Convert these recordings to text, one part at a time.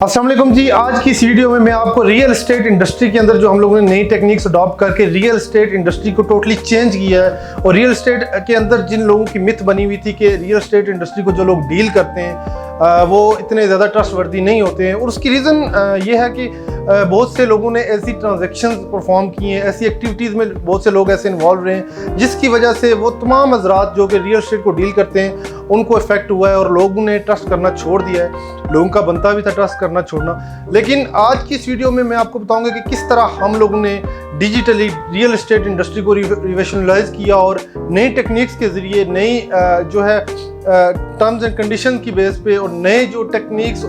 अस्सलाम वालेकुम जी। आज की इस वीडियो में मैं आपको रियल एस्टेट इंडस्ट्री के अंदर जो हम लोगों ने नई टेक्निक्स अडॉप्ट करके रियल एस्टेट इंडस्ट्री को टोटली चेंज किया है, और रियल एस्टेट के अंदर जिन लोगों की मिथ बनी हुई थी कि रियल एस्टेट इंडस्ट्री को जो लोग डील करते हैं वो इतने ज़्यादा ट्रस्टवर्दी नहीं होते हैं। और उसकी रीज़न ये है कि बहुत से लोगों ने ऐसी ट्रांजैक्शंस परफॉर्म किए हैं, ऐसी एक्टिविटीज़ में बहुत से लोग ऐसे इन्वॉल्व रहे हैं जिसकी वजह से वो तमाम हज़रात जो कि रियल एस्टेट को डील करते हैं उनको इफेक्ट हुआ है और लोगों ने ट्रस्ट करना छोड़ दिया है। लोगों का बनता भी था ट्रस्ट करना छोड़ना। लेकिन आज की इस वीडियो में मैं आपको बताऊंगा कि किस तरह हम लोगों ने डिजिटली रियल एस्टेट इंडस्ट्री को रिवोल्यूशनलाइज किया और नई टेक्निक्स के ज़रिए नई जो है टर्म्स एंड कंडीशन की बेस पे और नए जो टेक्निक्स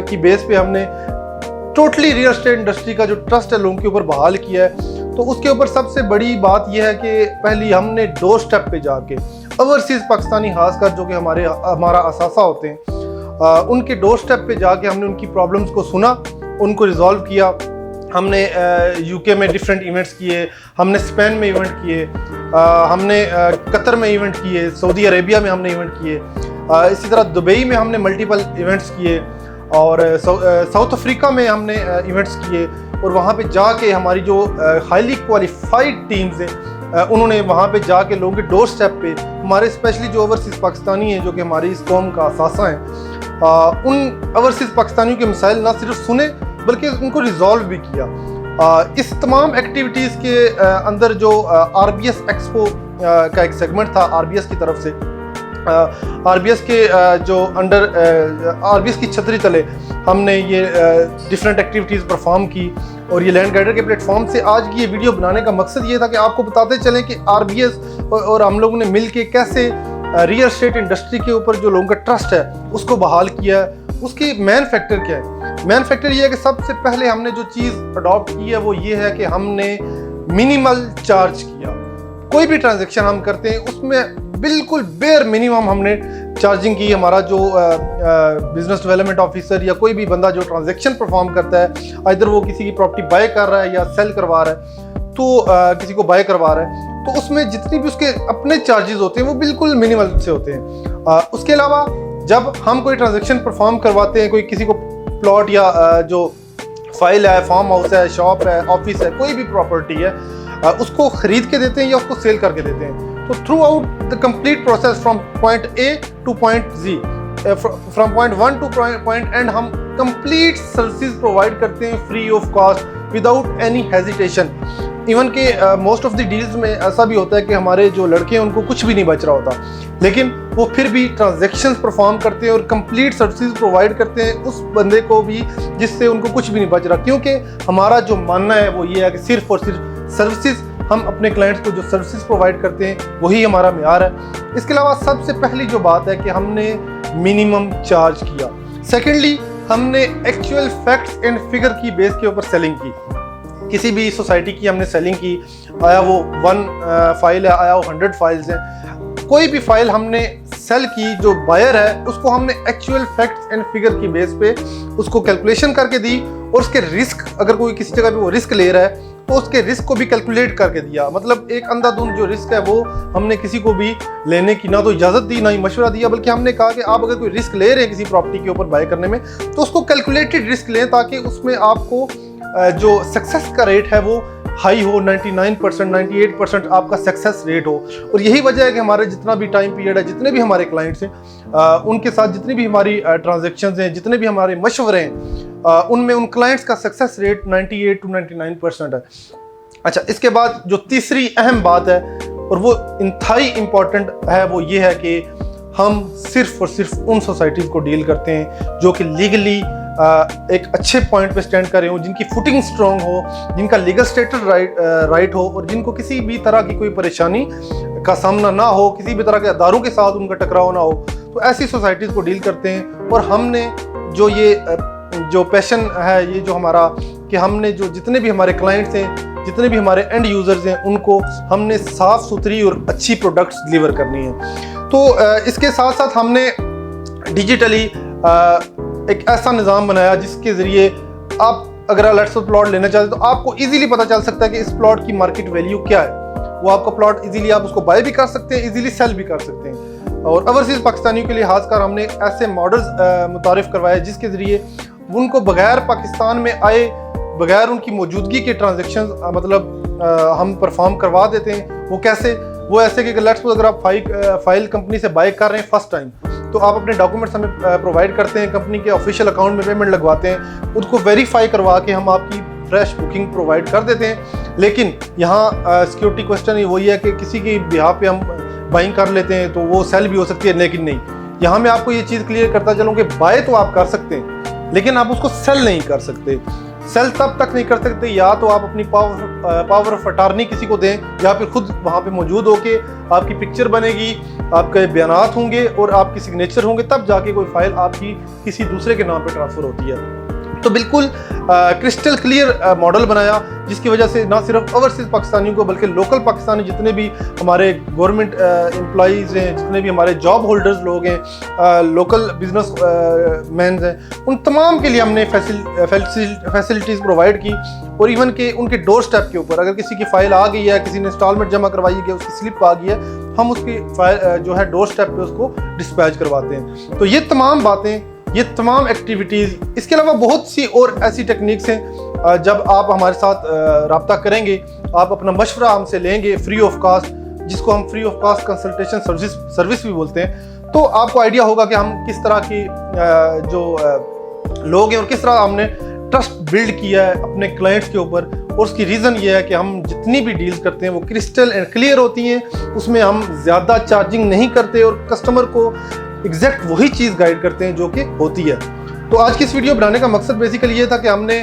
की बेस पे हमने टोटली रियल एस्टेट इंडस्ट्री का जो ट्रस्ट है लोगों के ऊपर बहाल किया है। तो उसके ऊपर सबसे बड़ी बात यह है कि पहली हमने डोर स्टेप पे जाके ओवरसीज़ पाकिस्तानी खासकर जो कि हमारा असासा होते हैं उनके डोर स्टेप पे जाके हमने उनकी प्रॉब्लम्स को सुना, उनको रिजॉल्व किया। हमने यूके में डिफरेंट इवेंट्स किए, हमने स्पेन में इवेंट किए, हमने कतर में इवेंट किए, सऊदी अरेबिया में हमने इवेंट किए, इसी तरह दुबई में हमने मल्टीपल इवेंट्स किए और साउथ अफ्रीका में हमने इवेंट्स किए। और वहाँ पे जाके हमारी जो हाईली क्वालिफाइड टीम्स हैं उन्होंने वहाँ पे जाके लोगों के डोर स्टेप पे हमारे स्पेशली जो ओवरसीज़ पाकिस्तानी हैं जो कि हमारी इस कौम का असासा हैं उन ओवरसीज़ पाकिस्तानियों के मसाइल ना सिर्फ सुने बल्कि उनको रिजॉल्व भी किया। इस तमाम एक्टिविटीज़ के अंदर जो RBS एक्सपो का एक सेगमेंट था RBS की तरफ से, RBS के जो अंडर RBS की छतरी तले हमने ये डिफरेंट एक्टिविटीज़ परफॉर्म की। और ये लैंड गाइडर के प्लेटफॉर्म से आज की ये वीडियो बनाने का मकसद ये था कि आपको बताते चलें कि RBS और हम लोगों ने मिल के कैसे रियल एस्टेट इंडस्ट्री के ऊपर जो लोगों का ट्रस्ट है उसको बहाल किया है। उसकी मेन फैक्टर क्या है? मेन फैक्टर ये है कि सबसे पहले हमने जो चीज़ अडॉप्ट की है वो ये है कि हमने मिनिमल चार्ज किया। कोई भी ट्रांजेक्शन हम करते हैं उसमें बिल्कुल बेयर मिनिमम हमने चार्जिंग की। हमारा जो बिजनेस डेवलपमेंट ऑफिसर या कोई भी बंदा जो ट्रांजैक्शन परफॉर्म करता है, इधर वो किसी की प्रॉपर्टी बाय कर रहा है या सेल करवा रहा है, तो किसी को बाय करवा रहा है, तो उसमें जितनी भी उसके अपने चार्जेस होते हैं वो बिल्कुल मिनिमल से होते हैं। उसके अलावा जब हम कोई ट्रांजैक्शन परफॉर्म करवाते हैं, कोई किसी को प्लॉट या जो फाइल है, फार्म हाउस है, शॉप है, ऑफिस है, कोई भी प्रॉपर्टी है, उसको खरीद के देते हैं या उसको सेल करके देते हैं, तो through out the complete process from point A two point Z, from point 1 two point and हम कंप्लीट सर्विसेज प्रोवाइड करते हैं free of cost without any hesitation. Even के मोस्ट ऑफ द डील्स में ऐसा भी होता है कि हमारे जो लड़के हैं उनको कुछ भी नहीं बच रहा होता, लेकिन वो फिर भी ट्रांजैक्शंस परफॉर्म करते हैं और कंप्लीट सर्विसेज प्रोवाइड करते हैं उस बंदे को भी जिससे उनको कुछ भी नहीं बच रहा। क्योंकि हमारा जो मानना है वो ये है कि सिर्फ और सिर्फ सर्विसेज, हम अपने क्लाइंट्स को जो सर्विसेज प्रोवाइड करते हैं वही हमारा मेयार है। इसके अलावा सबसे पहली जो बात है कि हमने मिनिमम चार्ज किया। सेकेंडली, हमने एक्चुअल फैक्ट्स एंड फिगर की बेस के ऊपर सेलिंग की। किसी भी सोसाइटी की हमने सेलिंग की, आया वो 1 फाइल है, आया वो 100 फाइल्स हैं, कोई भी फाइल हमने सेल की, जो बायर है उसको हमने एक्चुअल फैक्ट्स एंड फिगर की बेस पे उसको कैलकुलेशन करके दी। और उसके रिस्क, अगर कोई किसी जगह पे वो रिस्क ले रहा है तो उसके रिस्क को भी कैलकुलेट करके दिया। मतलब एक अंधाधुंध जो रिस्क है वो हमने किसी को भी लेने की ना तो इजाज़त दी ना ही मशवरा दिया, बल्कि हमने कहा कि आप अगर कोई रिस्क ले रहे हैं किसी प्रॉपर्टी के ऊपर बाय करने में तो उसको कैलकुलेटेड रिस्क लें, ताकि उसमें आपको जो सक्सेस का रेट है वो हाई हो, 99%, 98% आपका सक्सेस रेट हो। और यही वजह है कि हमारे जितना भी टाइम पीरियड है, जितने भी हमारे क्लाइंट्स हैं उनके साथ जितनी भी हमारी ट्रांजैक्शंस हैं, जितने भी हमारे मशवरे हैं, उनमें उन क्लाइंट्स का सक्सेस रेट 98 to 99% है। अच्छा, इसके बाद जो तीसरी अहम बात है और वो इंतहाई इम्पॉर्टेंट है वो ये है कि हम सिर्फ और सिर्फ उन सोसाइटीज़ को डील करते हैं जो कि लीगली एक अच्छे पॉइंट पे स्टैंड कर रहे हो, जिनकी फुटिंग स्ट्रॉन्ग हो, जिनका लीगल स्टेटस राइट हो और जिनको किसी भी तरह की कोई परेशानी का सामना ना हो, किसी भी तरह के अदारों के साथ उनका टकराव ना हो, तो ऐसी सोसाइटीज़ को डील करते हैं। और हमने जो पैशन है, ये जो हमारा कि हमने जो जितने भी हमारे क्लाइंट्स हैं, जितने भी हमारे एंड यूज़र्स हैं, उनको हमने साफ़ सुथरी और अच्छी प्रोडक्ट्स डिलीवर करनी है। तो इसके साथ साथ हमने डिजिटली एक ऐसा निज़ाम बनाया जिसके ज़रिए आप अगर लेट्स प्लॉट लेना चाहते तो आपको इजीली पता चल सकता है कि इस प्लॉट की मार्केट वैल्यू क्या है। वो आपका प्लॉट इजीली आप उसको बाय भी कर सकते हैं, इजीली सेल भी कर सकते हैं। और ओवरसीज़ पाकिस्तानियों के लिए खासकर हमने ऐसे मॉडल्स मुतारिफ करवाए जिसके ज़रिए उनको बगैर पाकिस्तान में आए, बगैर उनकी मौजूदगी के ट्रांजेक्शन हम परफॉर्म करवा देते हैं। वो कैसे? वो ऐसे कि लेट्स सपोज अगर आप फाइल कंपनी से बाय कर रहे हैं फर्स्ट टाइम, तो आप अपने डॉक्यूमेंट्स हमें प्रोवाइड करते हैं, कंपनी के ऑफिशियल अकाउंट में पेमेंट लगवाते हैं, उसको वेरीफाई करवा के हम आपकी फ्रेश बुकिंग प्रोवाइड कर देते हैं। लेकिन यहाँ सिक्योरिटी क्वेश्चन वही है कि किसी की बिहाफ पे हम बाइंग कर लेते हैं तो वो सेल भी हो सकती है, लेकिन नहीं, यहाँ मैं आपको ये चीज़ क्लियर करता चलूँ कि बाय तो आप कर सकते हैं लेकिन आप उसको सेल नहीं कर सकते। सेल तब तक नहीं कर सकते या तो आप अपनी पावर ऑफ अटार्नी किसी को दें, या फिर खुद वहाँ पे मौजूद होके आपकी पिक्चर बनेगी, आपके बयानात होंगे और आपकी सिग्नेचर होंगे, तब जाके कोई फाइल आपकी किसी दूसरे के नाम पे ट्रांसफ़र होती है। तो बिल्कुल क्रिस्टल क्लियर मॉडल बनाया, जिसकी वजह से ना सिर्फ ओवरसीज पाकिस्तानियों को बल्कि लोकल पाकिस्तानी जितने भी हमारे गवर्नमेंट एम्प्लॉइज़ हैं, जितने भी हमारे जॉब होल्डर्स लोग हैं, लोकल बिजनेस मैन हैं, उन तमाम के लिए हमने फैसिलिटीज़ प्रोवाइड की। और इवन के उनके डोर स्टेप के ऊपर अगर किसी की फ़ाइल आ गई है, किसी ने इंस्टॉलमेंट जमा करवाई है, उसकी स्लिप आ गई है, हम उसकी फाइल जो है डोर स्टेप पे उसको डिस्पैच करवाते हैं। तो ये तमाम बातें, ये तमाम एक्टिविटीज़, इसके अलावा बहुत सी और ऐसी टेक्निक्स हैं। जब आप हमारे साथ रब्ता करेंगे, आप अपना मशवरा हमसे लेंगे फ्री ऑफ कास्ट, जिसको हम free of cost consultation service भी बोलते हैं, तो आपको आइडिया होगा कि हम किस तरह की जो लोग हैं और किस तरह हमने ट्रस्ट बिल्ड किया है अपने क्लाइंट्स के ऊपर। और उसकी रीज़न ये है कि हम जितनी भी डील्स करते हैं वो क्रिस्टल एंड क्लियर होती हैं, उसमें हम ज़्यादा चार्जिंग नहीं करते और कस्टमर को एग्जैक्ट वही चीज़ गाइड करते हैं जो कि होती है। तो आज की इस वीडियो बनाने का मकसद बेसिकली ये था कि हमने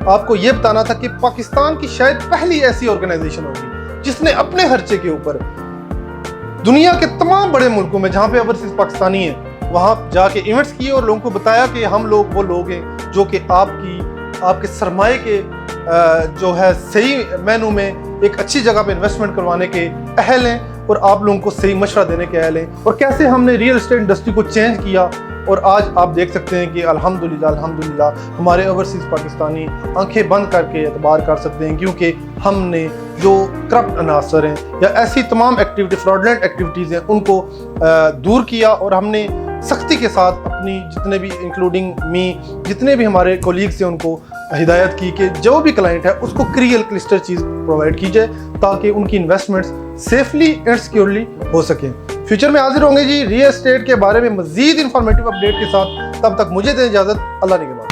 आपको ये बताना था कि पाकिस्तान की शायद पहली ऐसी ऑर्गेनाइजेशन होगी जिसने अपने खर्चे के ऊपर दुनिया के तमाम बड़े मुल्कों में जहाँ पे ओवरसीज पाकिस्तानी हैं वहाँ जाके इवेंट्स किए और लोगों को बताया कि हम लोग वो लोग हैं जो कि आपके सरमाए के जो है सही मैनू में एक अच्छी जगह पे इन्वेस्टमेंट करवाने के अहल हैं और आप लोगों को सही मशवरा देने के अहल हैं। और कैसे हमने रियल एस्टेट इंडस्ट्री को चेंज किया और आज आप देख सकते हैं कि अल्हम्दुलिल्लाह हमारे ओवरसीज पाकिस्तानी आंखें बंद करके एतबार कर सकते हैं, क्योंकि हमने जो करप्ट अनासर हैं या ऐसी तमाम एक्टिविटी फ्रॉडलेंट एक्टिविटीज़ हैं उनको दूर किया और हमने सख्ती के साथ अपनी जितने भी इंक्लूडिंग मी जितने भी हमारे कोलीग्स हैं उनको हिदायत की कि जो भी क्लाइंट है उसको रियल क्लिस्टर चीज़ प्रोवाइड की जाए ताकि उनकी इन्वेस्टमेंट्स सेफली एंड सिक्योरली हो सकें। फ्यूचर में हाजिर होंगे जी रियल एस्टेट के बारे में मज़ीद इंफॉर्मेटिव अपडेट के साथ। तब तक मुझे दें इजाज़त। अल्लाह ने के बाद।